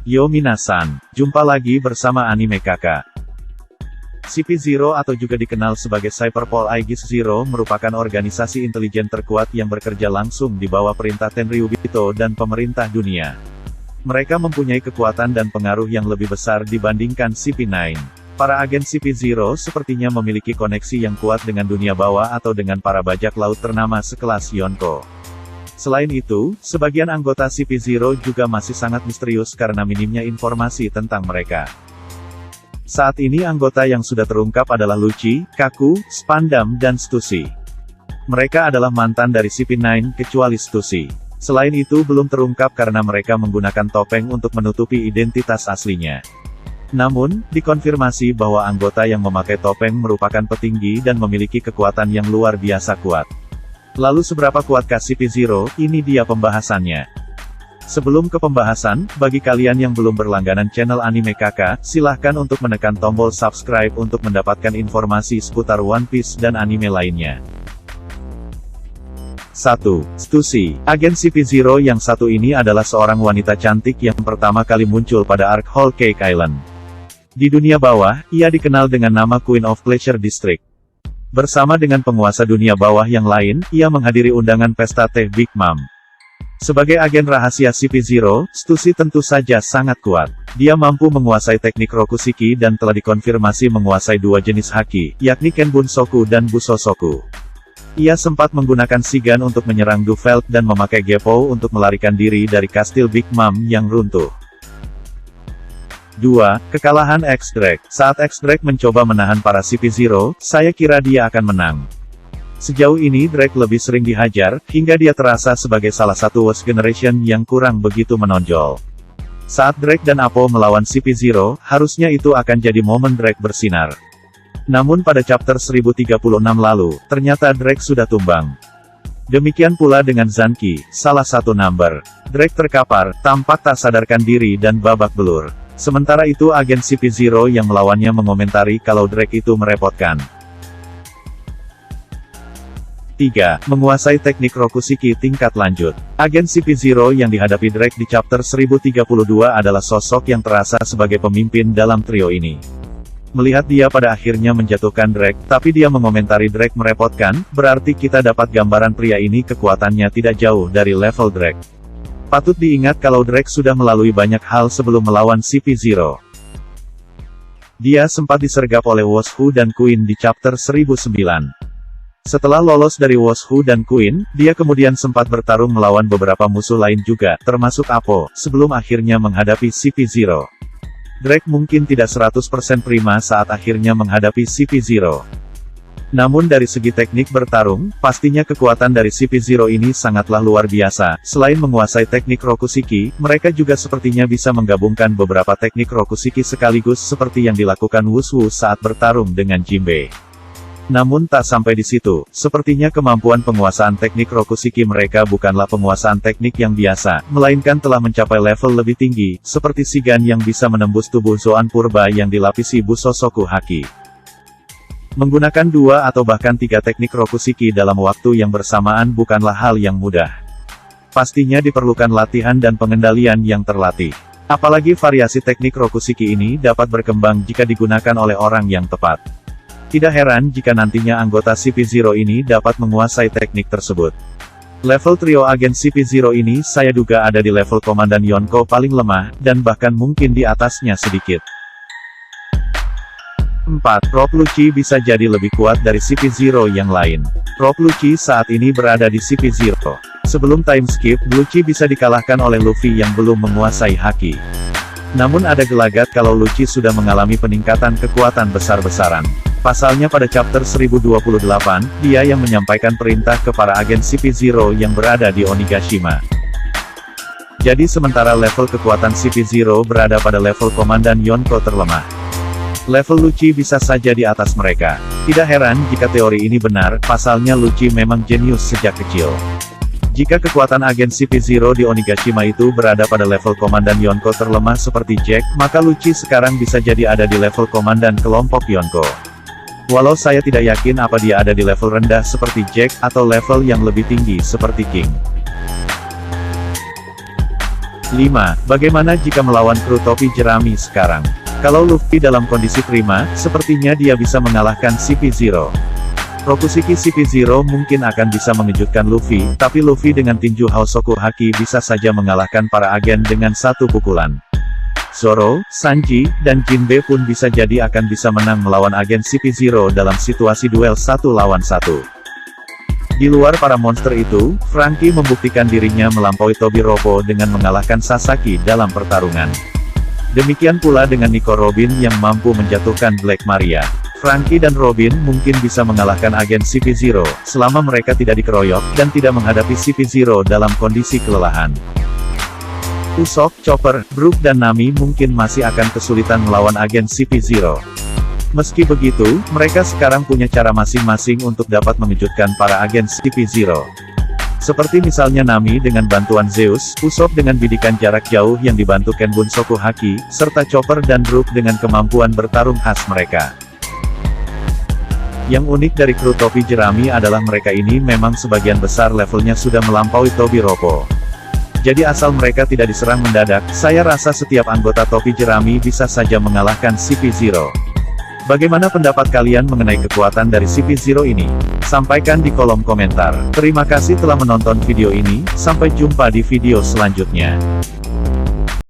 Yo minasan, jumpa lagi bersama Anime Kakak. CP0 atau juga dikenal sebagai Cyberpol Aegis Zero merupakan organisasi intelijen terkuat yang bekerja langsung di bawah perintah Tenryubito dan pemerintah dunia. Mereka mempunyai kekuatan dan pengaruh yang lebih besar dibandingkan CP9. Para agen CP0 sepertinya memiliki koneksi yang kuat dengan dunia bawah atau dengan para bajak laut ternama sekelas Yonko. Selain itu, sebagian anggota CP0 juga masih sangat misterius karena minimnya informasi tentang mereka. Saat ini anggota yang sudah terungkap adalah Lucci, Kaku, Spandam dan Stussy. Mereka adalah mantan dari CP9 kecuali Stussy. Selain itu belum terungkap karena mereka menggunakan topeng untuk menutupi identitas aslinya. Namun, dikonfirmasi bahwa anggota yang memakai topeng merupakan petinggi dan memiliki kekuatan yang luar biasa kuat. Lalu seberapa kuatkah CP0? Ini dia pembahasannya. Sebelum ke pembahasan, bagi kalian yang belum berlangganan channel Anime Kakak, silahkan untuk menekan tombol subscribe untuk mendapatkan informasi seputar One Piece dan anime lainnya. 1. Stussy. Agen CP0 yang satu ini adalah seorang wanita cantik yang pertama kali muncul pada arc Whole Cake Island. Di dunia bawah, ia dikenal dengan nama Queen of Pleasure District. Bersama dengan penguasa dunia bawah yang lain, ia menghadiri undangan pesta teh Big Mom. Sebagai agen rahasia CP0, Stussy tentu saja sangat kuat. Dia mampu menguasai teknik Rokushiki dan telah dikonfirmasi menguasai dua jenis haki, yakni Kenbunsoku dan Busosoku. Ia sempat menggunakan Shigan untuk menyerang Duveld dan memakai Geppo untuk melarikan diri dari kastil Big Mom yang runtuh. 2. Kekalahan X-Drake. Saat X-Drake mencoba menahan para CP0, saya kira dia akan menang. Sejauh ini Drake lebih sering dihajar, hingga dia terasa sebagai salah satu Worst Generation yang kurang begitu menonjol. Saat Drake dan Apo melawan CP0, harusnya itu akan jadi momen Drake bersinar. Namun pada chapter 1036 lalu, ternyata Drake sudah tumbang. Demikian pula dengan Zanki, salah satu number. Drake terkapar, tampak tak sadarkan diri dan babak belur. Sementara itu agen CP0 yang melawannya mengomentari kalau Drake itu merepotkan. 3. Menguasai teknik Rokushiki tingkat lanjut. Agen CP0 yang dihadapi Drake di chapter 1032 adalah sosok yang terasa sebagai pemimpin dalam trio ini. Melihat dia pada akhirnya menjatuhkan Drake, tapi dia mengomentari Drake merepotkan, berarti kita dapat gambaran pria ini kekuatannya tidak jauh dari level Drake. Patut diingat kalau Drake sudah melalui banyak hal sebelum melawan CP0. Dia sempat disergap oleh Washu dan Queen di chapter 1009. Setelah lolos dari Washu dan Queen, dia kemudian sempat bertarung melawan beberapa musuh lain juga, termasuk Apo, sebelum akhirnya menghadapi CP0. Drake mungkin tidak 100% prima saat akhirnya menghadapi CP0. Namun dari segi teknik bertarung, pastinya kekuatan dari CP0 ini sangatlah luar biasa. Selain menguasai teknik Rokushiki, mereka juga sepertinya bisa menggabungkan beberapa teknik Rokushiki sekaligus seperti yang dilakukan Wushu saat bertarung dengan Jinbe. Namun tak sampai di situ, sepertinya kemampuan penguasaan teknik Rokushiki mereka bukanlah penguasaan teknik yang biasa, melainkan telah mencapai level lebih tinggi, seperti Shigan yang bisa menembus tubuh Zoan Purba yang dilapisi Busosoku Haki. Menggunakan 2 atau bahkan 3 teknik Rokushiki dalam waktu yang bersamaan bukanlah hal yang mudah. Pastinya diperlukan latihan dan pengendalian yang terlatih. Apalagi variasi teknik Rokushiki ini dapat berkembang jika digunakan oleh orang yang tepat. Tidak heran jika nantinya anggota CP0 ini dapat menguasai teknik tersebut. Level trio agen CP0 ini saya duga ada di level Komandan Yonko paling lemah, dan bahkan mungkin di atasnya sedikit. 4. Rob Lucci bisa jadi lebih kuat dari CP0 yang lain. Rob Lucci saat ini berada di CP0. Sebelum time skip, Lucci bisa dikalahkan oleh Luffy yang belum menguasai haki. Namun ada gelagat kalau Lucci sudah mengalami peningkatan kekuatan besar-besaran. Pasalnya pada chapter 1028, dia yang menyampaikan perintah ke para agen CP0 yang berada di Onigashima. Jadi sementara level kekuatan CP0 berada pada level Komandan Yonko terlemah. Level Lucci bisa saja di atas mereka. Tidak heran jika teori ini benar, pasalnya Lucci memang jenius sejak kecil. Jika kekuatan agen CP0 di Onigashima itu berada pada level Komandan Yonko terlemah seperti Jack, maka Lucci sekarang bisa jadi ada di level Komandan kelompok Yonko. Walau saya tidak yakin apa dia ada di level rendah seperti Jack, atau level yang lebih tinggi seperti King. 5. Bagaimana jika melawan kru topi jerami sekarang? Kalau Luffy dalam kondisi prima, sepertinya dia bisa mengalahkan CP0. Rokushiki CP0 mungkin akan bisa mengejutkan Luffy, tapi Luffy dengan tinju Hosoku Haki bisa saja mengalahkan para agen dengan satu pukulan. Zoro, Sanji, dan Jinbe pun bisa jadi akan bisa menang melawan agen CP0 dalam situasi duel 1 lawan 1. Di luar para monster itu, Franky membuktikan dirinya melampaui Tobi Roppo dengan mengalahkan Sasaki dalam pertarungan. Demikian pula dengan Nico Robin yang mampu menjatuhkan Black Maria. Franky dan Robin mungkin bisa mengalahkan agen CP0, selama mereka tidak dikeroyok, dan tidak menghadapi CP0 dalam kondisi kelelahan. Usopp, Chopper, Brook dan Nami mungkin masih akan kesulitan melawan agen CP0. Meski begitu, mereka sekarang punya cara masing-masing untuk dapat mengejutkan para agen CP0. Seperti misalnya Nami dengan bantuan Zeus, Usopp dengan bidikan jarak jauh yang dibantu Ken Bunsoku Haki, serta Chopper dan Brook dengan kemampuan bertarung khas mereka. Yang unik dari kru topi jerami adalah mereka ini memang sebagian besar levelnya sudah melampaui Tobi Roppo. Jadi asal mereka tidak diserang mendadak, saya rasa setiap anggota topi jerami bisa saja mengalahkan CP0. Bagaimana pendapat kalian mengenai kekuatan dari CP0 ini? Sampaikan di kolom komentar. Terima kasih telah menonton video ini, sampai jumpa di video selanjutnya.